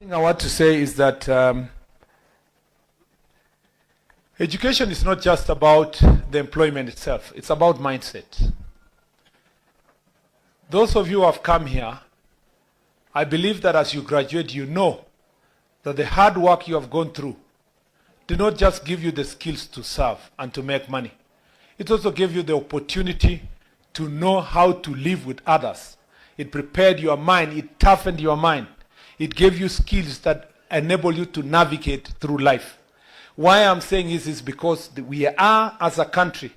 thing I want to say is that education is not just about the employment itself, it's about mindset. Those of you who have come here, I believe that as you graduate, you know that the hard work you have gone through did not just give you the skills to serve and to make money. It also gave you the opportunity to know how to live with others. It prepared your mind, it toughened your mind. It gave you skills that enable you to navigate through life. Why I'm saying this is because we are, as a country,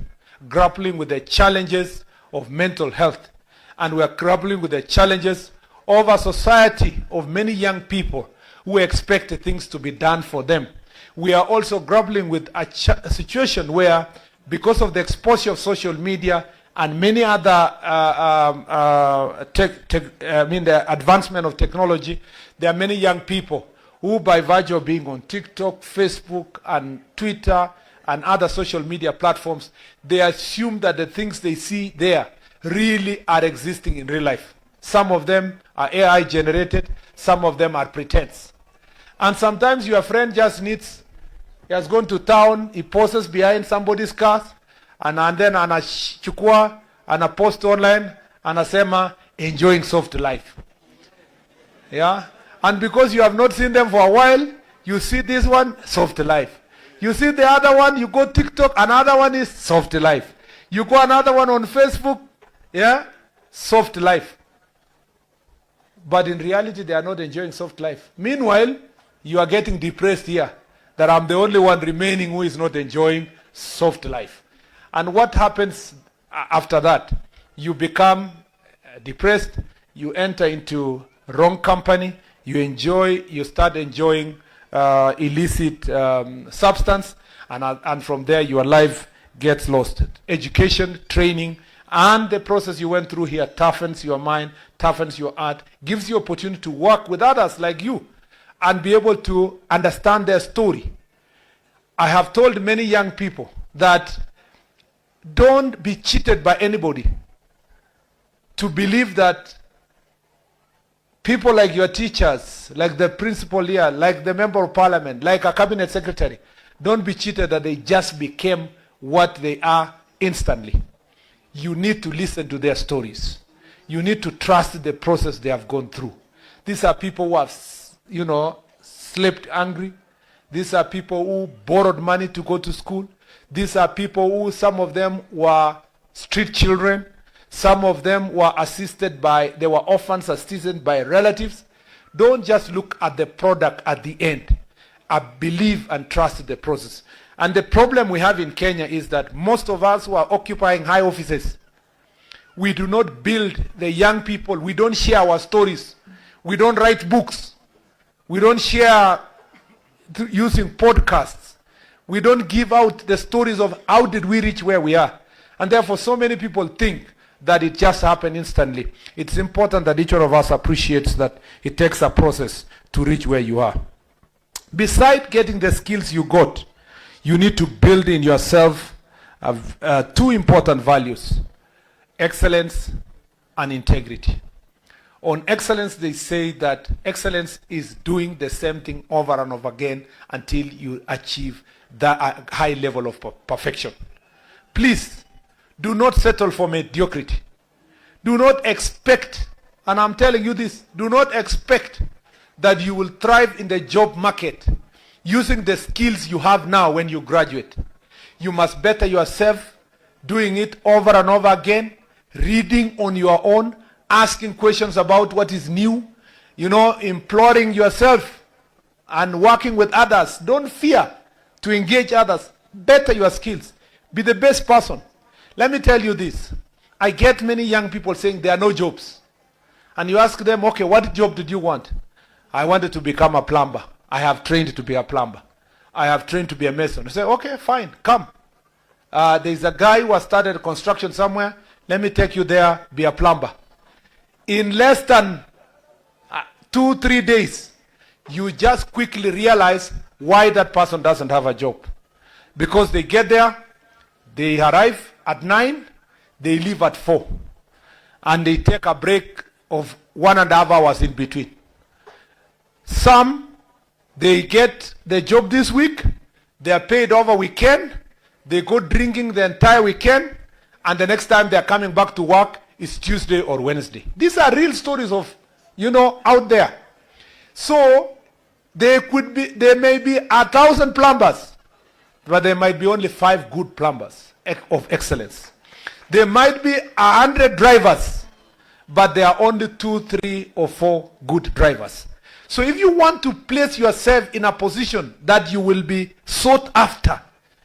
grappling with the challenges of mental health. And we are grappling with the challenges of a society of many young people who expect things to be done for them. We are also grappling with a situation where, because of the exposure of social media and many other, the advancement of technology, there are many young people who, by virtue of being on TikTok, Facebook, and Twitter, and other social media platforms, they assume that the things they see there really are existing in real life. Some of them are AI generated, some of them are pretense. And sometimes your friend just needs, he has gone to town, he poses behind somebody's car, and then anachukua, anapost online, anasema, enjoying soft life. Yeah? And because you have not seen them for a while, you see this one, soft life. You see the other one, you go TikTok, another one is soft life. You go another one on Facebook, yeah, soft life. But in reality, they are not enjoying soft life. Meanwhile, you are getting depressed here, that I'm the only one remaining who is not enjoying soft life. And what happens after that? You become depressed, you enter into wrong company, you start enjoying illicit substance, and from there your life gets lost. Education, training, and the process you went through here toughens your mind, toughens your heart, gives you opportunity to work with others like you and be able to understand their story. I have told many young people that don't be cheated by anybody to believe that people like your teachers, like the principal here, like the member of parliament, like a cabinet secretary, don't be cheated that they just became what they are instantly. You need to listen to their stories. You need to trust the process they have gone through. These are people who have, slept hungry. These are people who borrowed money to go to school. These are people who, some of them were street children. Some of them were they were orphans assisted by relatives. Don't just look at the product at the end. I believe and trust the process. And the problem we have in Kenya is that most of us who are occupying high offices, we do not build the young people. We don't share our stories. We don't write books. We don't share using podcasts. We don't give out the stories of how did we reach where we are. And therefore, so many people think that it just happened instantly. It's important that each one of us appreciates that it takes a process to reach where you are. Besides getting the skills you got, you need to build in yourself two important values: excellence and integrity. On excellence, they say that excellence is doing the same thing over and over again until you achieve that high level of perfection. Please, do not settle for mediocrity. Do not expect, and I'm telling you this, do not expect that you will thrive in the job market using the skills you have now when you graduate. You must better yourself, doing it over and over again, reading on your own, asking questions about what is new, imploring yourself and working with others. Don't fear to engage others. Better your skills. Be the best person. Let me tell you this. I get many young people saying there are no jobs. And you ask them, okay, what job did you want? I wanted to become a plumber. I have trained to be a plumber. I have trained to be a mason. I say, okay, fine, come. There's a guy who has started construction somewhere. Let me take you there, be a plumber. In less than 2-3 days, you just quickly realize why that person doesn't have a job. Because they get there, they arrive at 9, they leave at 4. And they take a break of 1.5 hours in between. Some, they get the job this week, they are paid over weekend, they go drinking the entire weekend, and the next time they are coming back to work is Tuesday or Wednesday. These are real stories of, out there. So, there may be 1,000 plumbers, but there might be only 5 good plumbers of excellence. There might be 100 drivers, but there are only 2, 3, or 4 good drivers. So if you want to place yourself in a position that you will be sought after,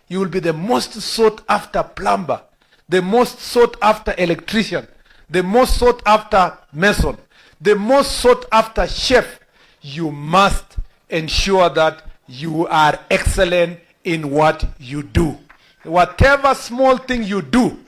you will be the most sought after plumber, the most sought after electrician, the most sought after mason, the most sought after chef, you must ensure that you are excellent in what you do. Whatever small thing you do,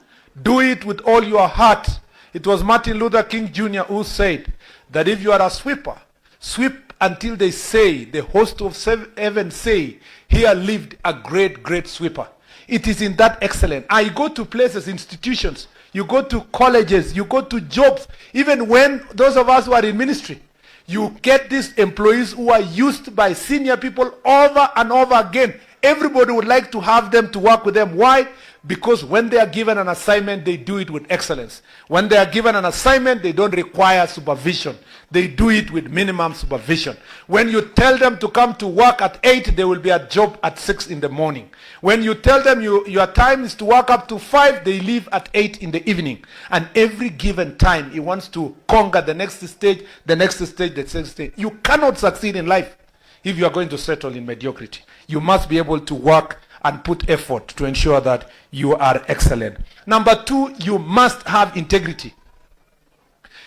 do it with all your heart. It was Martin Luther King Jr. who said that if you are a sweeper, sweep until they say, the host of heaven say, here lived a great, great sweeper. It is in that excellence. I go to places, institutions, you go to colleges, you go to jobs, even when those of us who are in ministry, you get these employees who are used by senior people over and over again. Everybody would like to have them to work with them. Why? Because when they are given an assignment, they do it with excellence. When they are given an assignment, they don't require supervision. They do it with minimum supervision. When you tell them to come to work at 8, they will be at job at 6 in the morning. When you tell them your time is to work up to 5, they leave at 8 in the evening. And every given time, he wants to conquer the next stage, the next stage, the next stage. You cannot succeed in life if you are going to settle in mediocrity. You must be able to work and put effort to ensure that you are excellent. Number 2, you must have integrity.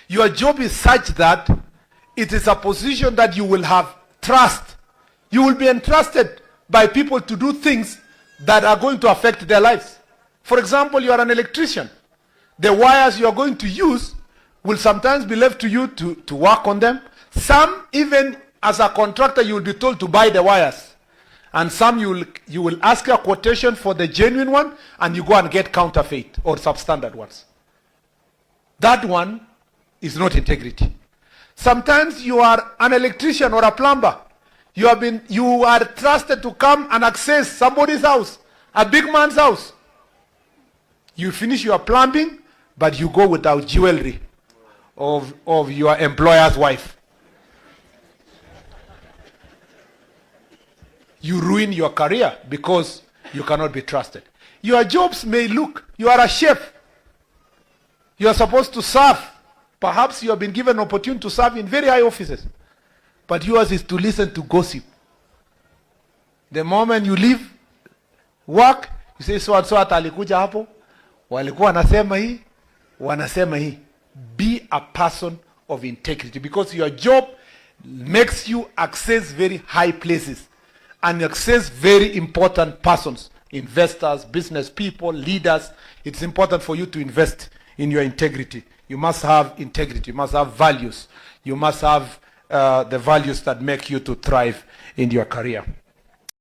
Your job is such that it is a position that you will have trust. You will be entrusted by people to do things that are going to affect their lives. For example, you are an electrician. The wires you are going to use will sometimes be left to you to work on them. Some, even as a contractor, you will be told to buy the wires. And some you will ask a quotation for the genuine one, and you go and get counterfeit or substandard ones. That one is not integrity. Sometimes you are an electrician or a plumber. You are trusted to come and access somebody's house, a big man's house. You finish your plumbing, but you go without jewelry of your employer's wife. You ruin your career because you cannot be trusted. Your jobs may look, you are a chef. You are supposed to serve. Perhaps you have been given an opportunity to serve in very high offices. But yours is to listen to gossip. The moment you leave work, you say, so and so atalikuja hapo, walikuwa wanasema hii. Be a person of integrity, because your job makes you access very high places and access very important persons, investors, business people, leaders. It's important for you to invest in your integrity. You must have integrity. You must have values. You must have the values that make you to thrive in your career.